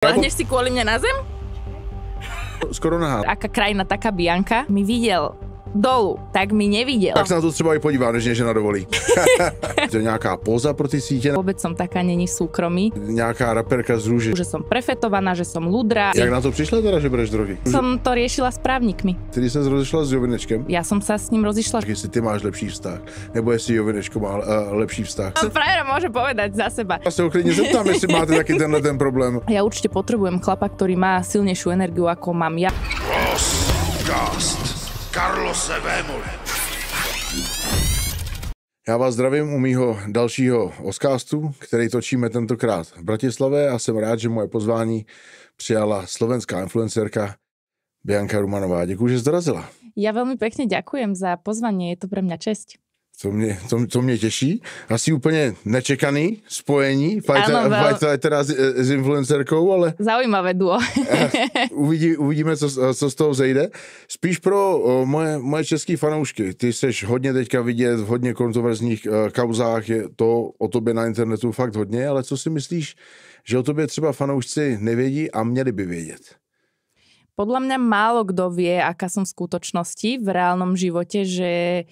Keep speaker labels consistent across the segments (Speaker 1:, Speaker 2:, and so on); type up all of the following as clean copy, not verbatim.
Speaker 1: Lahneš si kvôli mne na zem?
Speaker 2: Skoro nahá.
Speaker 1: Aká krajina, taká Bianka mi videl dolu, tak mi nevidel.
Speaker 2: Tak se na to třeba i podívá, než mě žena dovolí. To je nějaká póza pro ty sítě?
Speaker 1: Vôbec som taká není v súkromí.
Speaker 2: Nějaká raperka z Rúže.
Speaker 1: Že som prefetovaná, že som ludra.
Speaker 2: Jak na to přišla teda, že bereš drogy?
Speaker 1: Som to riešila s právnikmi.
Speaker 2: Ty se rozešla s Jovinečkem?
Speaker 1: Ja som sa s ním rozišla.
Speaker 2: Jestli ty máš lepší vztah, nebo jestli Jovinečko má lepší vztah.
Speaker 1: Frajera môže povedať za seba.
Speaker 2: Já se ho klidně zeptám, jestli máte taky tenhle ten problém.
Speaker 1: Ja určite potrebujem chlapa, ktorý má silnejšiu energiu, ako mám ja.
Speaker 3: Cast Carlose Vémoly.
Speaker 2: Já vás zdravím u mýho dalšího Oscastu, který točíme tentokrát v Bratislavě a jsem rád, že moje pozvání přijala slovenská influencerka Bianka Rumanová. Děkuji, že jsi dorazila.
Speaker 1: Ja veľmi pekne ďakujem za pozvanie, je to pre mňa česť.
Speaker 2: To mě těší. Asi úplně nečekaný spojení. Fajta s influencerkou, ale...
Speaker 1: Zaujímavé duo.
Speaker 2: Uvidíme, co z toho zejde. Spíš pro moje český fanoušky. Ty seš hodně teďka vidět v hodně kontroverzních kauzách. Je to o tobě na internetu fakt hodně, ale co si myslíš, že o tobě třeba fanoušci nevědí a měli by vědět?
Speaker 1: Podľa mňa málo kto vie, aká som v skutočnosti v reálnom živote, že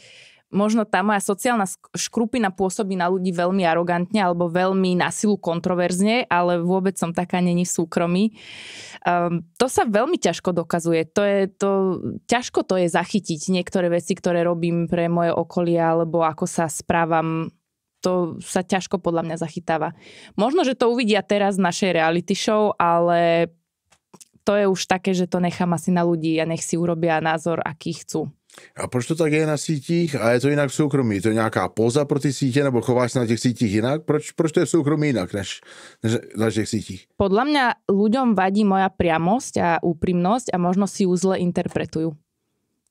Speaker 1: možno tá moja sociálna škrupina pôsobí na ľudí veľmi arogantne alebo veľmi na silu kontroverzne, ale vôbec som taká není v súkromí. To sa veľmi ťažko dokazuje. Ťažko to je zachytiť niektoré veci, ktoré robím pre moje okolie alebo ako sa správam. To sa ťažko podľa mňa zachytáva. Možno, že to uvidia teraz v našej reality show, ale to je už také, že to nechám asi na ľudí a nech si urobia názor, aký chcú.
Speaker 2: A proč to tak je na sítích a je to jinak v soukromí? To je nějaká póza pro ty sítě nebo chováš se na těch sítích jinak? Proč to je v soukromí jinak než na těch sítích?
Speaker 1: Podľa mňa ľuďom vadí moja priamosť a úprimnosť a možno si ju zle interpretujú.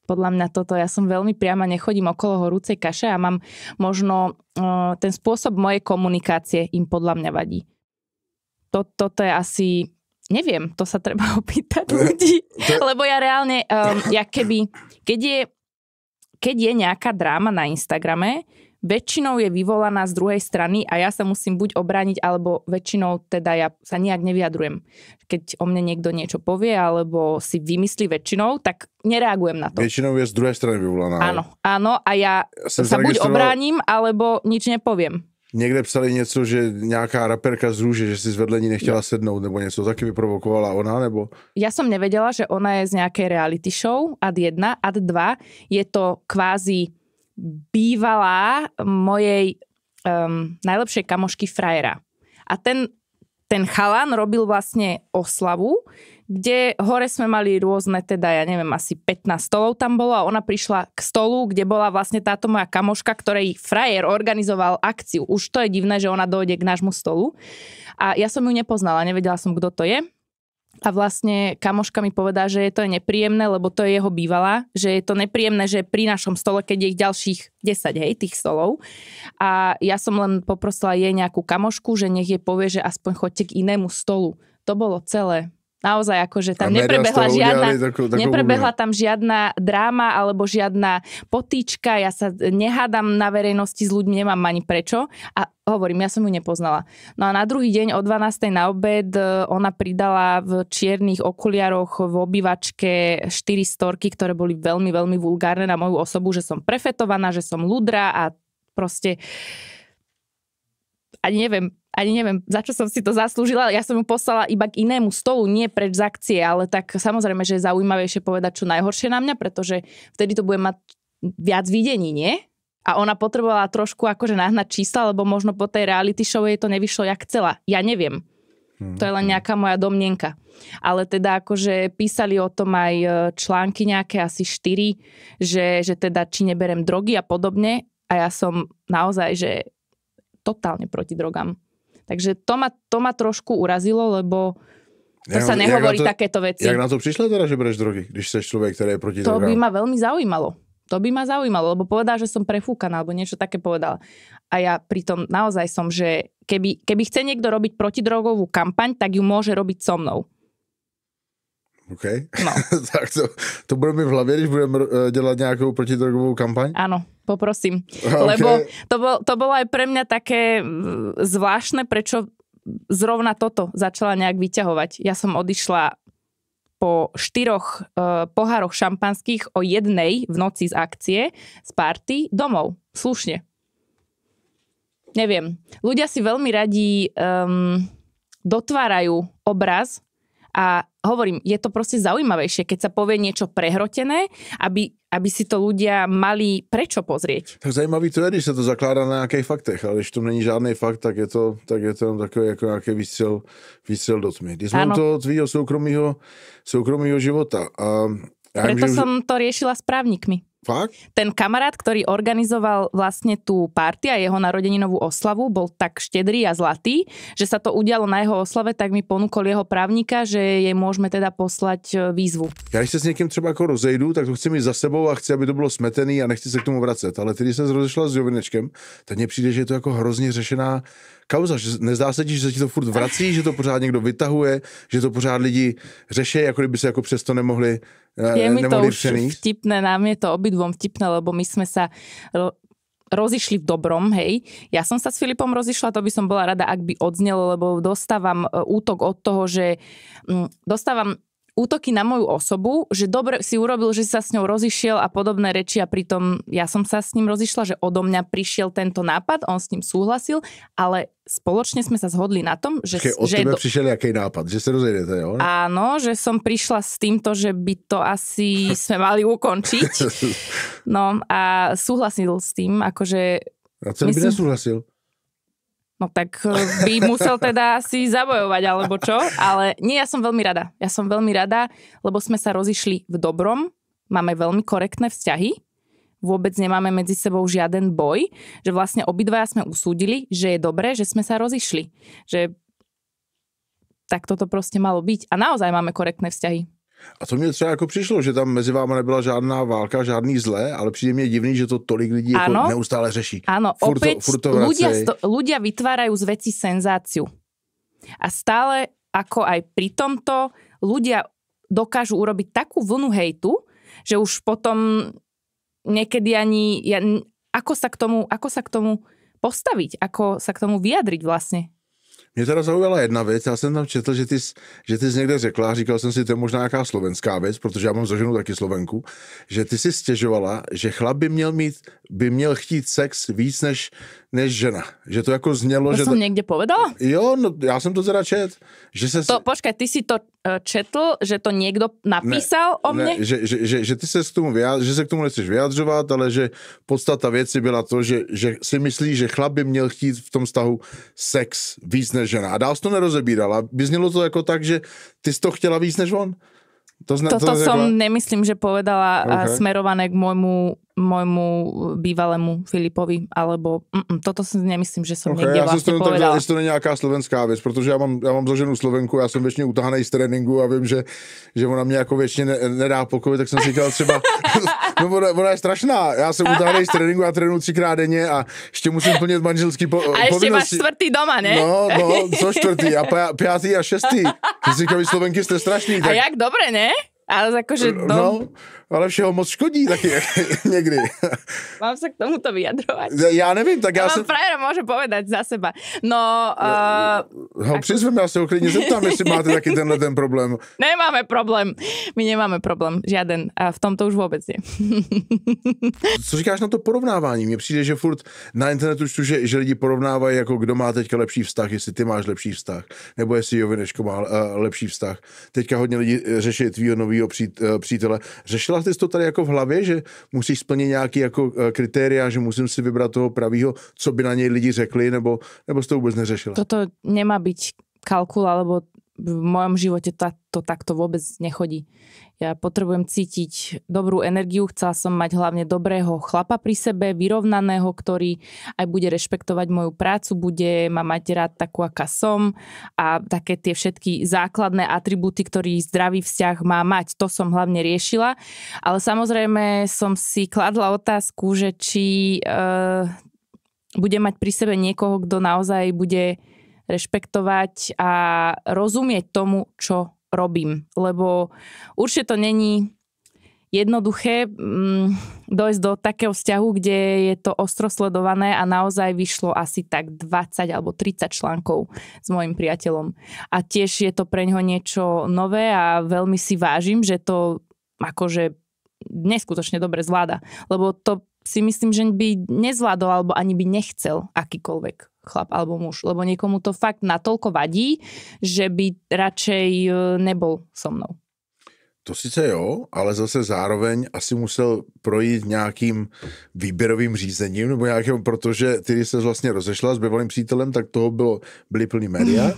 Speaker 1: Podľa mňa ja som veľmi priama, nechodím okolo horúcej kaše a mám možno ten spôsob mojej komunikácie im podľa mňa vadí. Toto je asi... Neviem, to sa treba opýtať ľudí. Lebo ja reálne, keď je nejaká dráma na Instagrame, väčšinou je vyvolaná z druhej strany a ja sa musím buď obrániť, alebo väčšinou teda ja sa nijak nevyjadrujem. Keď o mne niekto niečo povie, alebo si vymyslí väčšinou, tak nereagujem na to.
Speaker 2: Väčšinou je z druhej strany vyvolaná.
Speaker 1: Áno, a ja sa buď obránim, alebo nič nepoviem.
Speaker 2: Někde psali něco, že nějaká raperka z Rúže, že si zvedle ní nechtěla sednout, nebo něco taky vyprovokovala ona, nebo?
Speaker 1: Ja som nevedela, že ona je z nejakej reality show, ad 1, ad 2. Je to kvázi bývalá mojej najlepšej kamošky frajera. A ten chalan robil vlastne oslavu, kde hore sme mali rôzne, teda ja neviem, asi 15 stolov tam bolo a ona prišla k stolu, kde bola vlastne táto moja kamoška, ktorej frajer organizoval akciu. Už to je divné, že ona dojde k nášmu stolu. A ja som ju nepoznala, nevedela som, kto to je. A vlastne kamoška mi povedala, že to je nepríjemné, lebo to je jeho bývalá, že je to nepríjemné, že pri našom stole, keď je ich ďalších 10, tých stolov. A ja som len poprosila jej nejakú kamošku, že nech jej povie, že aspoň choďte k inému stolu. To bolo celé. Naozaj, akože tam neprebehla tam žiadna dráma alebo žiadna potýčka, ja sa nehádam na verejnosti s ľuďmi, nemám ani prečo a hovorím, ja som ju nepoznala. No a na druhý deň o 12:00 na obed ona pridala v čiernych okuliaroch v obývačke 4 storky, ktoré boli veľmi, veľmi vulgárne na moju osobu, že som prefetovaná, že som ludra a proste ani neviem, za čo som si to zaslúžila. Ja som ju poslala iba k inému stolu, nie preč z akcie, ale tak samozrejme, že je zaujímavejšie povedať čo najhoršie na mňa, pretože vtedy to bude mať viac videní, nie? A ona potrebovala trošku akože nahnať čísla, lebo možno po tej reality show jej to nevyšlo jak chcela. Ja neviem. To je len nejaká moja domnienka. Ale teda akože písali o tom aj články nejaké, asi 4, že teda či neberem drogy a podobne. A ja som naozaj, že totálne proti drogám. Takže to ma trošku urazilo, lebo to sa nehovorí takéto veci.
Speaker 2: Jak na to prišla teda, že bereš drogy, když seš človek, ktorý je proti drogám?
Speaker 1: To by ma veľmi zaujímalo. Lebo povedala, že som prefúkaná, alebo niečo také povedala. A ja pritom naozaj som, že keby chce niekto robiť protidrogovú kampaň, tak ju môže robiť so mnou.
Speaker 2: OK.
Speaker 1: No.
Speaker 2: Tak to budeme v hlavě, když budeme dělat nějakou protidrogovou kampaň?
Speaker 1: Áno, poprosím.
Speaker 2: Okay.
Speaker 1: Lebo to bolo aj pre mňa také zvláštne, prečo zrovna toto začala nejak vyťahovať. Ja som odišla po 4 pohároch šampanských o 1 v noci z akcie, z party, domov. Slušne. Neviem. Ľudia si veľmi radi dotvárajú obraz a hovorím, je to proste zaujímavejšie, keď sa povie niečo prehrotené, aby si to ľudia mali prečo pozrieť.
Speaker 2: Tak zajímavý to je, když se to zakládá na nějakých faktech, ale když to není žádný fakt, tak je to jenom takový jako nějaký výstřel do tmy. Když mám to tvýho soukromého života.
Speaker 1: Preto som to riešila s právnikmi.
Speaker 2: Fakt?
Speaker 1: Ten kamarát, ktorý organizoval vlastne tú party a jeho narodeninovú oslavu, bol tak štedrý a zlatý, že sa to udialo na jeho oslave, tak mi ponúkol jeho právnika, že jej môžeme teda poslať výzvu.
Speaker 2: Já když se s někým třeba jako rozejdu, tak to chci mít za sebou a chci, aby to bylo smetený a nechci se k tomu vracet. Ale když jsem se rozešla s Jovinečkem, tak mně přijde, že je to jako hrozně řešená kauza, že nezdá se ti, že se ti to furt vrací, že to pořád někdo vytahuje, že to pořád lidi řeší, jako kdyby se jako přesto nemohli
Speaker 1: je mi to už
Speaker 2: přenést.
Speaker 1: vtipné, nám je to obidvom vtipné, lebo my sme sa rozišli v dobrom, hej. Ja som sa s Filipom rozišla, to by som bola rada, ak by odznelo, lebo dostávam útok od toho, že dostávam útoky na moju osobu, že dobre si urobil, že sa s ňou rozišiel a podobné reči a pritom ja som sa s ním rozišla, že odo mňa prišiel tento nápad, on s ním súhlasil, ale spoločne sme sa zhodli na tom, že...
Speaker 2: Od tebe prišiel jaký nápad? Že sa rozejdete, jo?
Speaker 1: Áno, že som prišla s týmto, že by to asi sme mali ukončiť. No a súhlasil s tým, akože...
Speaker 2: A celý by nesúhlasil?
Speaker 1: No tak by musel teda si zabojovať, alebo čo. Ale nie, ja som veľmi rada. Ja som veľmi rada, lebo sme sa rozišli v dobrom. Máme veľmi korektné vzťahy. Vôbec nemáme medzi sebou žiaden boj. Že vlastne obidvaja sme usúdili, že je dobré, že sme sa rozišli. Že tak toto proste malo byť. A naozaj máme korektné vzťahy.
Speaker 2: A to mě třeba jako přišlo, že tam mezi váma nebyla žádná válka, žádný zlé, ale přijde mě divný, že to tolik lidí jako neustále řeší.
Speaker 1: Áno, opäť ľudia vytvárajú z veci senzáciu. A stále, ako aj pri tomto, ľudia dokážu urobiť takú vlnu hejtu, že už potom niekedy ani... Ako sa k tomu postaviť? Ako sa k tomu vyjadriť vlastne?
Speaker 2: Mě teda zaujala jedna věc, já jsem tam četl, že ty jsi někde řekla, říkal jsem si, to je možná nějaká slovenská věc, protože já mám za ženu taky Slovenku, že ty si stěžovala, že chlap by měl chtít sex víc než žena. Že to jako znělo,
Speaker 1: to
Speaker 2: že...
Speaker 1: To som niekde povedala?
Speaker 2: Jo, no já jsem to teda čet. Že
Speaker 1: počkaj, ty si to četl, že to niekto napísal o mne?
Speaker 2: Že ty se k tomu nechceš vyjadřovat, ale že podstata věci byla to, že si myslíš, že chlap by měl chtít v tom vztahu sex víc než žena. A dál jsi to nerozebírala. By znělo to jako tak, že ty jsi to chtěla víc než on?
Speaker 1: Toto som nemyslím, že povedala smerované k môjmu bývalému Filipovi, alebo toto si nemyslím, že som niekde vlastne povedala.
Speaker 2: Jestli to není nějaká slovenská věc, protože já mám za ženu Slovenku, já jsem věčně utahanej z tréninku a vím, že ona mě jako věčně nedá pokoj, tak jsem si říkal třeba, no ona je strašná, já jsem utahanej z tréninku a trénuji 3krát denně a ještě musím plnit manželský povinnosti.
Speaker 1: A ještě máš 4. doma, ne?
Speaker 2: No, co 4. a 5. a 6. Ty si říkal, vy Slovenky jste strašný.
Speaker 1: Tak... A jak dobre, ne? Ale akože...
Speaker 2: No, ale všeho moc škodí taky někdy.
Speaker 1: Mám sa k tomuto vyjadrovať?
Speaker 2: Ja nevím, tak ja
Speaker 1: som... Frajera môže povedať za seba. No...
Speaker 2: Přizvem, ja sa ho klidne zeptám, jestli máte taky ten problém.
Speaker 1: Nemáme problém. My nemáme problém. Žiaden. A v tomto už vôbec nie.
Speaker 2: Co říkáš na to porovnávání? Mně přijde, že furt na internetu čtu, že lidi porovnávají, jako kdo má teďka lepší vztah, jestli ty máš lepší vztah, nebo jestli Jovinečko má lepší vztah. Teďka hodně lidí řeší tvýho novýho přítele. Řešila jsi to tady jako v hlavě, že musíš splnit nějaký jako kritéria, že musím si vybrat toho pravýho, co by na něj lidi řekli, nebo jsi to vůbec neřešila?
Speaker 1: Toto nemá byť kalkul, alebo v mojom živote to takto vôbec nechodí. Ja potrebujem cítiť dobrú energiu, chcela som mať hlavne dobrého chlapa pri sebe, vyrovnaného, ktorý aj bude rešpektovať moju prácu, bude ma mať rád takú, aká som a také tie všetky základné atribúty, ktorý zdravý vzťah má mať. To som hlavne riešila, ale samozrejme som si kladla otázku, že či bude mať pri sebe niekoho, kto naozaj bude rešpektovať a rozumieť tomu, čo robím. Lebo určite to není... jednoduché dojsť do takého vzťahu, kde je to ostro sledované a naozaj vyšlo asi tak 20 alebo 30 článkov s mojim priateľom. A tiež je to pre ňoho niečo nové a veľmi si vážim, že to akože neskutočne dobre zvláda. Lebo to si myslím, že by nezvládol alebo ani by nechcel akýkoľvek chlap alebo muž. Lebo niekomu to fakt natoľko vadí, že by radšej nebol so mnou.
Speaker 2: To sice jo, ale zase zároveň asi musel projít nějakým výběrovým řízením, nebo nějakým, protože ty, když se vlastně rozešla s bývalým přítelem, tak toho byly plný média.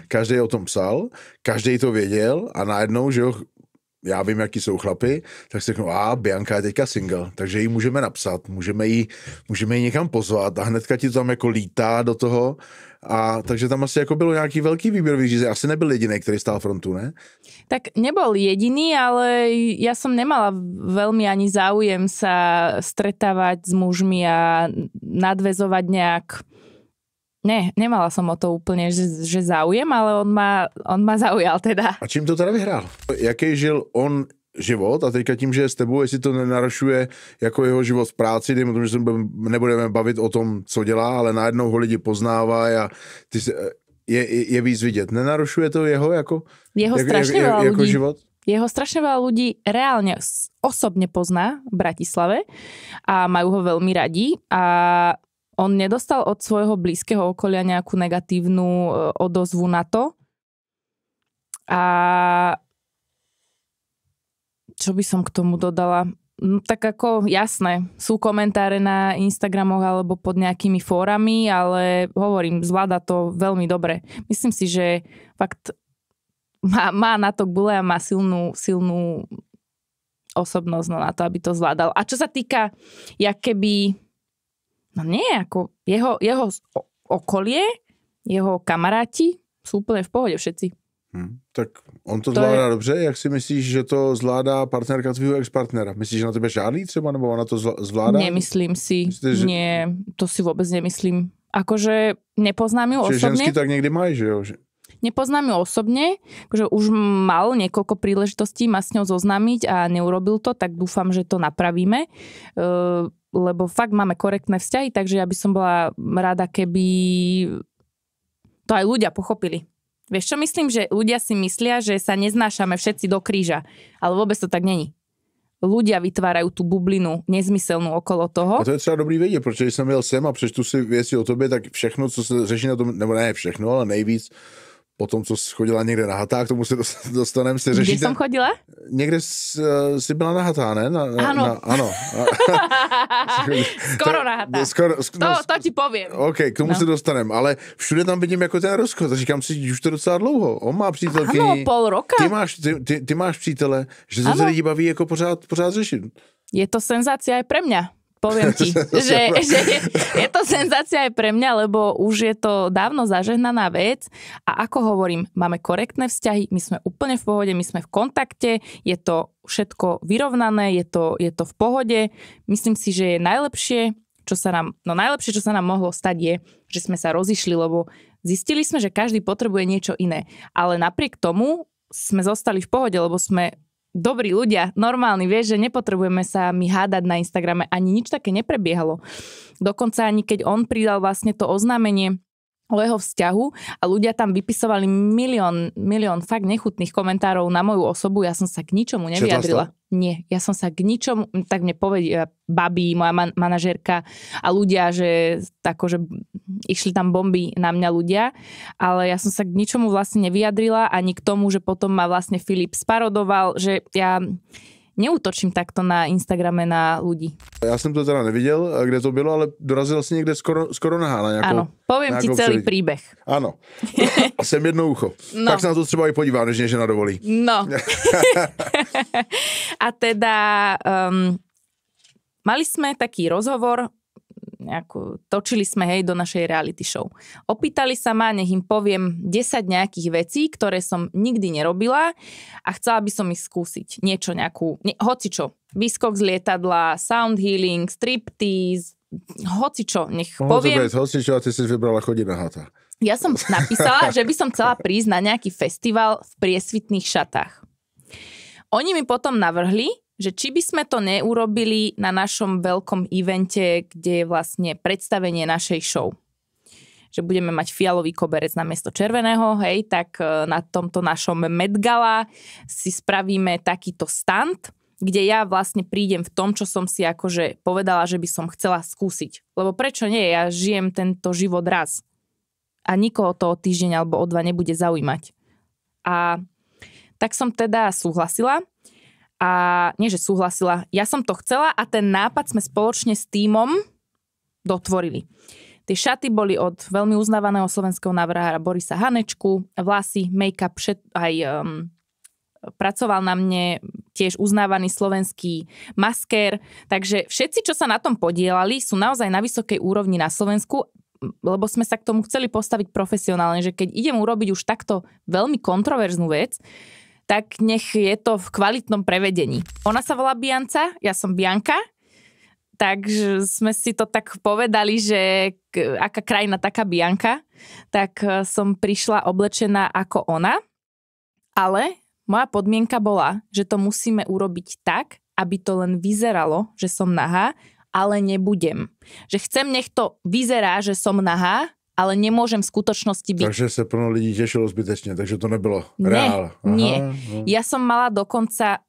Speaker 2: Každý o tom psal, každý to věděl a najednou, že jo, já vím, jaký jsou chlapy, tak si řeknu, Bianka je teďka single, takže ji můžeme napsat, můžeme ji někam pozvat a hnedka ti to tam jako lítá do toho. A takže tam asi jako bylo nějaký velký výběrový řízení. Asi nebyl jediný, který stál frontu, ne?
Speaker 1: Tak nebol jediný, ale ja som nemala veľmi ani záujem sa stretávať s mužmi a nadväzovať nejak. Ne, nemala som o to úplne, že záujem, ale on ma zaujal teda.
Speaker 2: A čím to teda vyhrál? Jaký žil on život a teďka tím, že je s tebou, jestli to nenarušuje jako jeho život v práci, dejme tomu, že se nebudeme bavit o tom, co dělá, ale najednou ho lidi poznávají a je víc vidět. Nenarušuje to jeho jako život?
Speaker 1: Jeho strašne veľa ľudí reálne osobne pozná v Bratislave a majú ho veľmi radi a on nedostal od svojho blízkeho okolia nejakú negatívnu odozvu na to. A čo by som k tomu dodala? Tak ako jasné, sú komentáre na Instagramoch alebo pod nejakými fórami, ale hovorím, zvláda to veľmi dobre. Myslím si, že fakt má na to gule a má silnú osobnosť na to, aby to zvládal. A čo sa týka ako jeho okolie, jeho kamaráti sú úplne v pohode všetci.
Speaker 2: Tak on to zvládá dobře, jak si myslíš, že to zvládá partnerka tvýho ex-partnera? Myslíš, že na tebe žádlí třeba, nebo ona to zvládá?
Speaker 1: Nemyslím si, nie, to si vôbec nemyslím. Akože nepoznám ju osobne.
Speaker 2: Čiže žensky tak niekdy majú, že jo?
Speaker 1: Nepoznám ju osobne, že už mal niekoľko príležitostí ma s ňou zoznámiť a neurobil to, tak dúfam, že to napravíme, lebo fakt máme korektné vzťahy, takže ja by som bola rada, keby to aj ľudia pochopili. Vieš čo, myslím, že ľudia si myslia, že sa neznášame všetci do kríža, ale vôbec to tak není. Ľudia vytvárajú tú bublinu nezmyselnú okolo toho.
Speaker 2: A to je třeba dobrý vědět, protože když jsem jel sem a přečtu si věci o tobě, tak všechno, co se řeší na tom, nebo ne všechno, ale nejvíc po tom, co jsi chodila někde na hatá, k tomu se dostaneme, se řešíte.
Speaker 1: Kde jsem chodila?
Speaker 2: Někde jsi byla na hatá, ne? Ano.
Speaker 1: Skoro na hatá. To ti povím.
Speaker 2: OK, k tomu se dostaneme, ale všude tam vidím jako ten rozchod a říkám si, už to docela dlouho. On má přítelky.
Speaker 1: Ano, pol roka.
Speaker 2: Ty máš přítele, že to lidi baví jako pořád řešit.
Speaker 1: Je to senzácia aj pre mňa. Poviem ti, že je to senzácia aj pre mňa, lebo už je to dávno zažehnaná vec a ako hovorím, máme korektné vzťahy, my sme úplne v pohode, my sme v kontakte, je to všetko vyrovnané, je to v pohode. Myslím si, že je najlepšie, čo sa nám mohlo stať je, že sme sa rozišli, lebo zistili sme, že každý potrebuje niečo iné. Ale napriek tomu sme zostali v pohode, lebo sme dobrí ľudia, normálni, vieš, že nepotrebujeme sa mi hádať na Instagrame, ani nič také neprebiehalo. Dokonca ani keď on pridal vlastne to oznámenie o jeho vzťahu a ľudia tam vypisovali milión fakt nechutných komentárov na moju osobu, ja som sa k ničomu nevyjadrila. Nie, ja som sa k ničomu, tak mne povedia babi, moja manažérka a ľudia, že akože išli tam bomby na mňa ľudia, ale ja som sa k ničomu vlastne nevyjadrila, ani k tomu, že potom ma vlastne Filip sparodoval, že ja neútočím takto na Instagrame na ľudí.
Speaker 2: Já jsem to teda neviděl, kde to bylo, ale dorazil si někde skoro nahá na nějakou.
Speaker 1: Áno, poviem ti celý príbeh.
Speaker 2: Áno. A jsem jedno ucho. No. Tak sa na to třeba i podívám, než žena dovolí.
Speaker 1: No. A teda mali sme taký rozhovor, točili sme do našej reality show. Opýtali sa ma, nech im poviem 10 nejakých vecí, ktoré som nikdy nerobila a chcela by som ich skúsiť. Niečo hocičo. Výskok z lietadla, sound healing, striptease, hocičo, nech poviem.
Speaker 2: Hocičo a ty si vybrala chodiť na hata.
Speaker 1: Ja som napísala, že by som chcela prísť na nejaký festival v priesvitných šatách. Oni mi potom navrhli, že či by sme to neurobili na našom veľkom evente, kde je vlastne predstavenie našej show. Že budeme mať fialový koberec namiesto červeného, hej, tak na tomto našom Met Gala si spravíme takýto stand, kde ja vlastne prídem v tom, čo som si akože povedala, že by som chcela skúsiť. Lebo prečo nie? Ja žijem tento život raz. A nikoho to o týždeň alebo o 2 nebude zaujímať. A tak som teda súhlasila. A nie, že súhlasila, ja som to chcela a ten nápad sme spoločne s tímom dotvorili. Tie šaty boli od veľmi uznávaného slovenského návrhára Borisa Hanečku, vlasy, make-up, aj pracoval na mne tiež uznávaný slovenský maskér. Takže všetci, čo sa na tom podielali, sú naozaj na vysokej úrovni na Slovensku, lebo sme sa k tomu chceli postaviť profesionálne, že keď idem urobiť už takto veľmi kontroverznú vec, tak nech je to v kvalitnom prevedení. Ona sa volá Bianca, ja som Bianka, takže sme si to tak povedali, že aká krajina, taká Bianka, tak som prišla oblečená ako ona, ale moja podmienka bola, že to musíme urobiť tak, aby to len vyzeralo, že som nahá, ale nebudem. Že chcem, nech to vyzerá, že som nahá, ale nemôžem v skutočnosti byť.
Speaker 2: Takže sa plno lidí tešilo zbytečne, takže to nebylo reál.
Speaker 1: Nie. Ja som mala dokonca,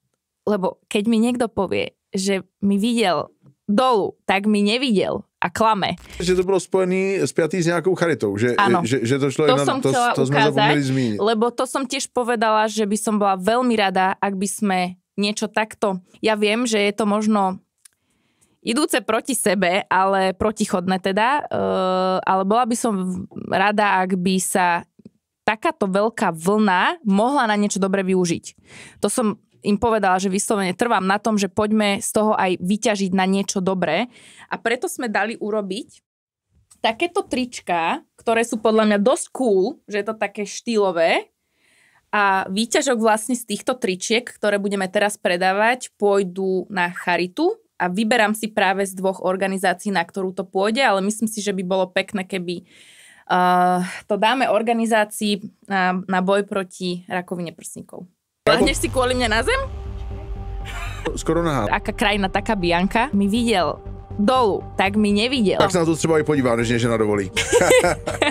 Speaker 1: lebo keď mi niekto povie, že mi videl dolu, tak mi nevidel a klame.
Speaker 2: Že to bylo spojený, spjatý s nejakou charitou, že to šlo
Speaker 1: to som chcela
Speaker 2: to sme zapomněli zmínit.
Speaker 1: Lebo to som tiež povedala, že by som bola veľmi rada, ak by sme niečo takto, ja viem, že je to možno idúce proti sebe, ale protichodné teda, ale bola by som rada, ak by sa takáto veľká vlna mohla na niečo dobre využiť. To som im povedala, že vyslovene trvám na tom, že poďme z toho aj vyťažiť na niečo dobré a preto sme dali urobiť takéto trička, ktoré sú podľa mňa dosť cool, že je to také štýlové a výťažok vlastne z týchto tričiek, ktoré budeme teraz predávať, pôjdu na charitu. A vyberám si práve z 2 organizácií, na ktorú to pôjde, ale myslím si, že by bolo pekné, keby to dáme organizácii na boj proti rakovine prsníkov. Láhneš si kvôli mne na zem?
Speaker 2: Skoro nahá.
Speaker 1: Aká krajina, taká Bianka mi videl dolu, tak mi nevidel.
Speaker 2: Tak sa na to třeba i podívá, než žena dovolí.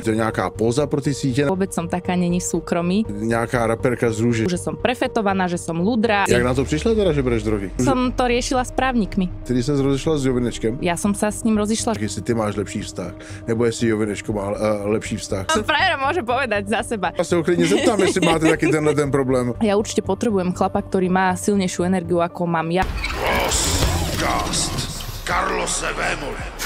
Speaker 2: To je nějaká póza pro ty sítě?
Speaker 1: Vôbec som taká není v súkromí.
Speaker 2: Nějaká raperka z rúže.
Speaker 1: Že som prefetovaná, že som ludrá.
Speaker 2: Jak na to přišla teda, že bereš drogy?
Speaker 1: Som to riešila s právnikmi.
Speaker 2: Tedy sa rozešla s Jovinečkem?
Speaker 1: Ja som sa s ním rozišla.
Speaker 2: Jestli ty máš lepší vztah, nebo jestli Jovinečko má lepší vztah.
Speaker 1: Frajera môže povedať za seba.
Speaker 2: Ja sa ho klidne zeptám, jestli máte taký ten problém.
Speaker 1: Ja určite potrebujem chlapa, ktorý má silnejšiu energiu, ako mám ja.
Speaker 3: Cast. Carlose Vémoli.